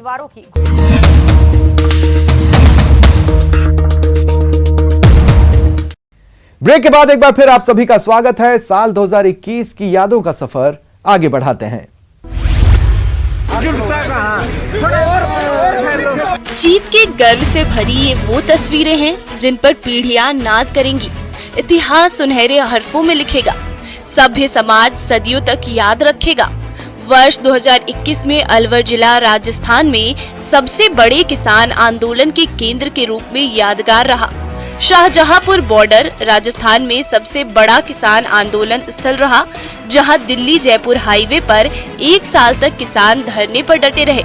उम्मीदवारों की। ब्रेक के बाद एक बार फिर आप सभी का स्वागत है। साल 2021 की यादों का सफर आगे बढ़ाते हैं। जीत के गर्व से भरी ये वो तस्वीरें हैं जिन पर पीढ़ियां नाज करेंगी। इतिहास सुनहरे हरफों में लिखेगा, सभ्य समाज सदियों तक याद रखेगा। वर्ष 2021 में अलवर जिला राजस्थान में सबसे बड़े किसान आंदोलन के केंद्र के रूप में यादगार रहा। शाहजहांपुर बॉर्डर राजस्थान में सबसे बड़ा किसान आंदोलन स्थल रहा, जहां दिल्ली जयपुर हाईवे पर 1 साल तक किसान धरने पर डटे रहे।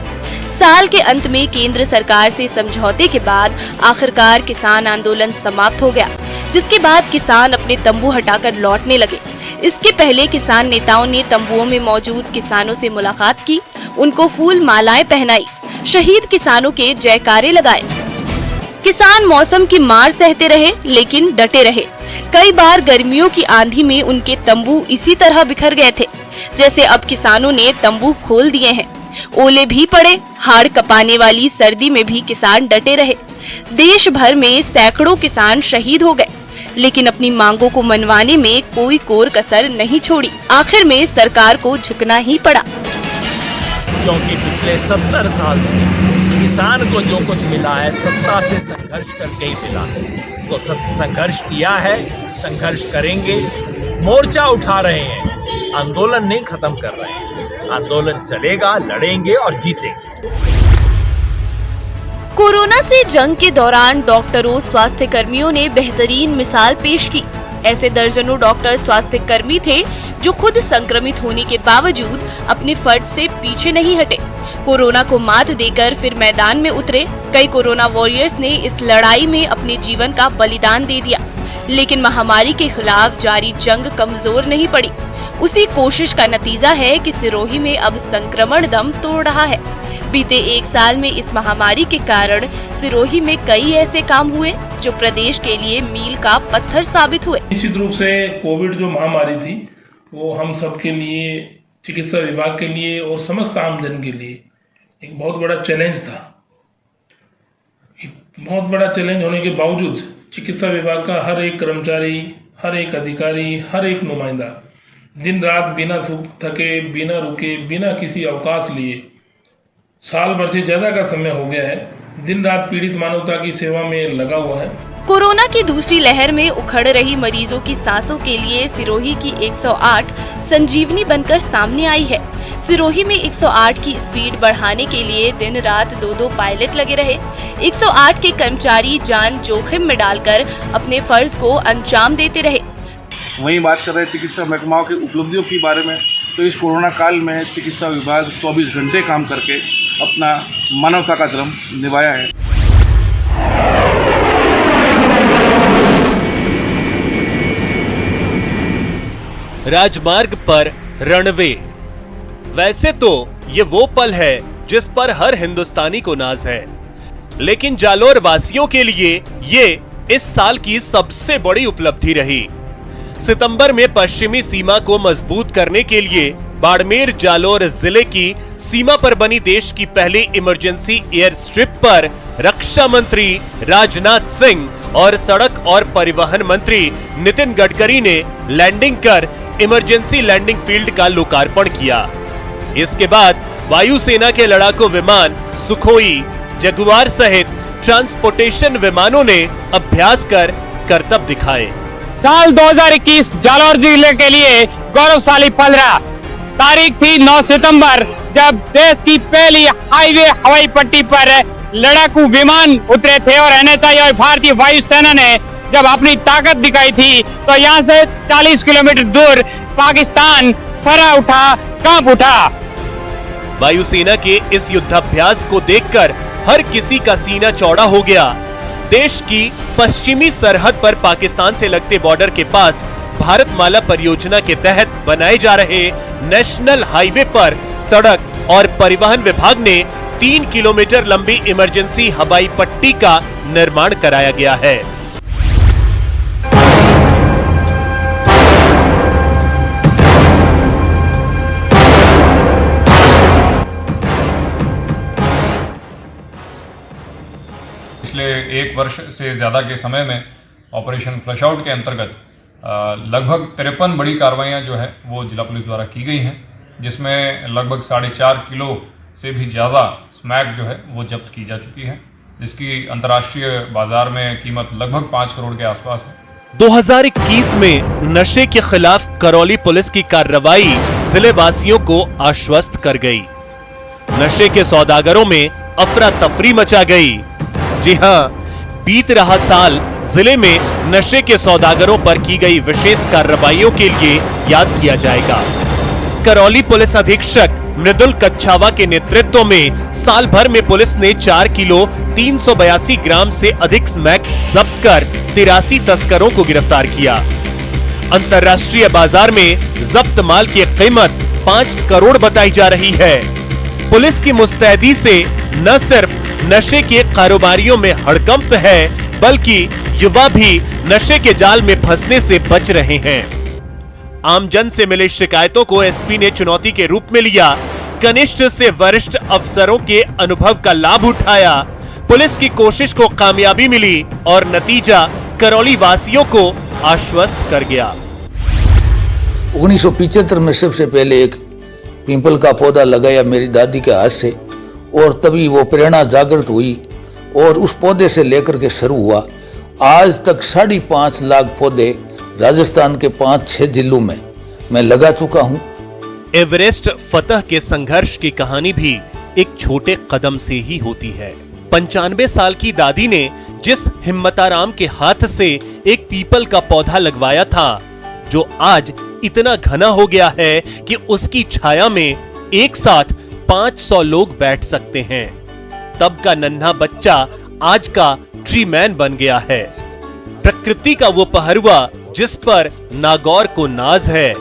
साल के अंत में केंद्र सरकार से समझौते के बाद आखिरकार किसान आंदोलन समाप्त हो गया, जिसके बाद किसान अपने तंबू हटाकर लौटने लगे। इसके पहले किसान नेताओं ने तंबुओं में मौजूद किसानों से मुलाकात की, उनको फूल मालाएं पहनाई, शहीद किसानों के जयकारे लगाए। किसान मौसम की मार सहते रहे लेकिन डटे रहे। कई बार गर्मियों की आंधी में उनके तंबू इसी तरह बिखर गए थे। जैसे अब किसानों ने तंबू खोल दिए हैं। ओले भी पड़े, हाड़ कपाने वाली सर्दी में भी किसान डटे रहे। देश भर में सैकड़ों किसान शहीद हो गए, लेकिन अपनी मांगों को मनवाने में कोई कोर कसर नहीं छोड़ी। आखिर में सरकार को झुकना ही पड़ा, क्योंकि पिछले 70 साल से किसान को जो कुछ मिला है सत्ता से संघर्ष करके ही मिला है। तो संघर्ष किया है, संघर्ष करेंगे, मोर्चा उठा रहे हैं, आंदोलन नहीं खत्म कर रहे हैं। आंदोलन चलेगा, लड़ेंगे और जीतेंगे। कोरोना से जंग के दौरान डॉक्टरों, स्वास्थ्य कर्मियों ने बेहतरीन मिसाल पेश की। ऐसे दर्जनों डॉक्टर स्वास्थ्य कर्मी थे जो खुद संक्रमित होने के बावजूद अपने फर्ज से पीछे नहीं हटे। कोरोना को मात देकर फिर मैदान में उतरे। कई कोरोना वॉरियर्स ने इस लड़ाई में अपने जीवन का बलिदान दे दिया, लेकिन महामारी के खिलाफ जारी जंग कमजोर नहीं पड़ी। उसी कोशिश का नतीजा है कि सिरोही में अब संक्रमण दम तोड़ रहा है। बीते 1 साल में इस महामारी के कारण सिरोही में कई ऐसे काम हुए जो प्रदेश के लिए मील का पत्थर साबित हुए। निश्चित रूप से कोविड जो महामारी थी वो हम सब के लिए, चिकित्सा विभाग के लिए और समस्त आमजन के लिए एक बहुत बड़ा चैलेंज था। बहुत बड़ा चैलेंज होने के बावजूद चिकित्सा विभाग का हर एक कर्मचारी, हर एक अधिकारी, हर एक नुमाइंदा दिन रात बिना थके, बिना रुके, बिना किसी अवकाश लिए साल भर से ज्यादा का समय हो गया है, दिन रात पीड़ित मानवता की सेवा में लगा हुआ है। कोरोना की दूसरी लहर में उखड़ रही मरीजों की सांसों के लिए सिरोही की 108 संजीवनी बनकर सामने आई है। सिरोही में 108 की स्पीड बढ़ाने के लिए दिन रात 2-2 पायलट लगे रहे। 108 के कर्मचारी जान जोखिम में डालकर अपने फर्ज को अंजाम देते रहे। वहीं बात कर रहे चिकित्सा महकमाओं की उपलब्धियों के बारे में, तो इस कोरोना काल में चिकित्सा विभाग 24 घंटे काम करके अपना मानवता का धर्म निभाया है। राजमार्ग पर रनवे। वैसे तो ये वो पल है जिस पर हर हिंदुस्तानी को नाज है, लेकिन जालोर वासियों के लिए ये इस साल की सबसे बड़ी उपलब्धि रही। सितंबर में पश्चिमी सीमा को मजबूत करने के लिए बाड़मेर जालोर जिले की सीमा पर बनी देश की पहली इमरजेंसी एयर स्ट्रिप पर रक्षा मंत्री राजनाथ सिंह और सड़क और परिवहन मंत्री नितिन गडकरी ने लैंडिंग कर इमरजेंसी लैंडिंग फील्ड का लोकार्पण किया। इसके बाद वायुसेना के लड़ाकू विमान सुखोई, जगुआर सहित ट्रांसपोर्टेशन विमानों ने अभ्यास कर करतब दिखाए। साल 2021 जालोर जिले के लिए गौरवशाली पल रहा। तारीख थी 9 सितंबर, जब देश की पहली हाईवे हवाई पट्टी पर लड़ाकू विमान उतरे थे और एनएचआई और भारतीय वायुसेना ने जब अपनी ताकत दिखाई थी, तो यहाँ से 40 किलोमीटर दूर पाकिस्तान थर्रा उठा, कांप उठा। वायुसेना के इस युद्धाभ्यास को देखकर हर किसी का सीना चौड़ा हो गया। देश की पश्चिमी सरहद पर पाकिस्तान से लगते बॉर्डर के पास भारतमाला परियोजना के तहत बनाए जा रहे नेशनल हाईवे पर सड़क और परिवहन विभाग ने 3 किलोमीटर लंबी इमरजेंसी हवाई पट्टी का निर्माण कराया गया है। पिछले 1 वर्ष से ज़्यादा के समय में ऑपरेशन फ्लश आउट के अंतर्गत लगभग 53 बड़ी कार्रवाइयाँ जो है वो जिला पुलिस द्वारा की गई हैं, जिसमें लगभग 4.5 किलो से भी ज़्यादा स्मैक जो है वो जब्त की जा चुकी है, जिसकी अंतर्राष्ट्रीय बाजार में कीमत लगभग 5 करोड़ के आसपास है। 2021 में नशे के खिलाफ करौली पुलिस की कार्रवाई जिले वासियों को आश्वस्त कर गई। नशे के सौदागरों में अफरा तफरी मचा गई। जी हां, बीत रहा साल जिले में नशे के सौदागरों पर की गई विशेष कार्रवाइयों के लिए याद किया जाएगा। करौली पुलिस अधीक्षक मृदुल कच्छावा के नेतृत्व में साल भर में पुलिस ने 4 किलो 382 ग्राम से अधिक स्मैक जब्त कर 83 तस्करों को गिरफ्तार किया। अंतर्राष्ट्रीय बाजार में जब्त माल की कीमत 5 करोड़ बताई जा रही है। पुलिस की मुस्तैदी से न सिर्फ नशे के कारोबारियों में हड़कंप है, बल्कि युवा भी नशे के जाल में फंसने से बच रहे हैं। आमजन से मिले शिकायतों को एसपी ने चुनौती के रूप में लिया। कनिष्ठ से वरिष्ठ अफसरों के अनुभव का लाभ उठाया। पुलिस की कोशिश को कामयाबी मिली और नतीजा करौली वासियों को आश्वस्त कर गया। 1975 में सबसे पहले एक पीपल का पौधा लगाया मेरी दादी के हाथ से, और तभी वो प्रेरणा जागृत हुई और उस पौधे से लेकर के शुरू हुआ। आज तक 5.5 लाख पौधे राजस्थान के 5-6 जिलों में मैं लगा चुका हूं। एवरेस्ट फतह के संघर्ष की कहानी भी एक छोटे कदम से ही होती है। 95 साल की दादी ने जिस हिम्मताराम के हाथ से एक पीपल का पौधा लगवाया था, जो आज इतना घना हो गया है कि उसकी छाया में एक साथ 500 लोग बैठ सकते हैं। तब का नन्हा बच्चा आज का ट्री मैन बन गया है। प्रकृति का वो पहरुआ जिस पर नागौर को नाज है,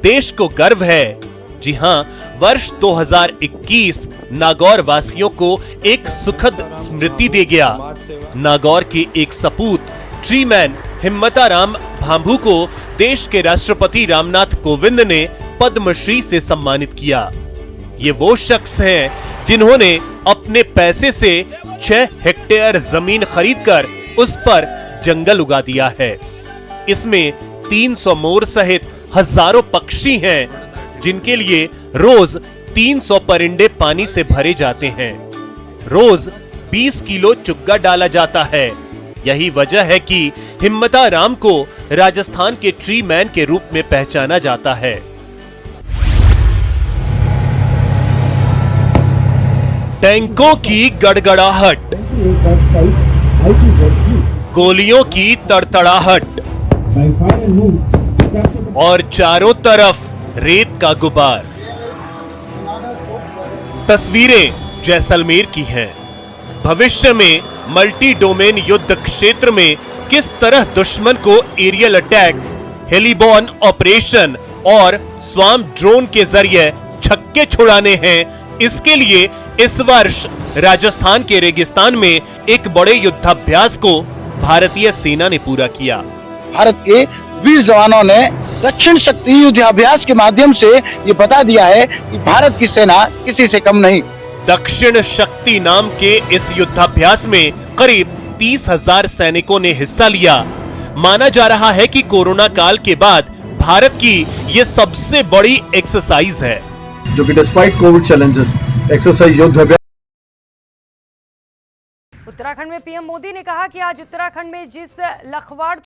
देश को गर्व है। जी हां, वर्ष 2021 नागौर वासियों को एक सुखद स्मृति दे गया। नागौर के एक सपूत ट्री मैन हिम्मताराम भांभू को देश के राष्ट्रपति रामनाथ कोविंद ने पद्मश्री से सम्मानित किया। ये वो शख्स हैं जिन्होंने अपने पैसे से 6 हेक्टेयर जमीन खरीदकर उस पर जंगल उगा दिया है। इसमें 300 मोर सहित हजारों पक्षी हैं, जिनके लिए रोज 300 परिंदे पानी से भरे जाते हैं। रोज 20 किलो चुग्गा डाला जाता है। यही वजह है कि हिम्मताराम को राजस्थान के ट्री मैन के रूप में पहचाना जाता है। टैंकों की गड़गड़ाहट, गोलियों की तड़तड़ाहट और चारों तरफ रेत का गुबार। तस्वीरें जैसलमेर की हैं। भविष्य में मल्टी डोमेन युद्ध क्षेत्र में किस तरह दुश्मन को एरियल अटैक, हेलीबॉर्न ऑपरेशन और स्वाम ड्रोन के जरिए छक्के छुड़ाने हैं, इसके लिए इस वर्ष राजस्थान के रेगिस्तान में एक बड़े युद्धाभ्यास को भारतीय सेना ने पूरा किया। भारत के वीर जवानों ने दक्षिण शक्ति युद्धाभ्यास के माध्यम से ये बता दिया है कि भारत की सेना किसी से कम नहीं। दक्षिण शक्ति नाम के इस युद्धाभ्यास में करीब 30,000 सैनिकों ने हिस्सा लिया। माना जा रहा है कि कोरोना काल के बाद भारत की ये सबसे बड़ी एक्सरसाइज है, जो कि डिस्पाइट कोविड चैलेंजेस एक्सरसाइज युद्धाभ्यास। उत्तराखंड में पीएम मोदी ने कहा कि आज उत्तराखंड में जिस लखवाड़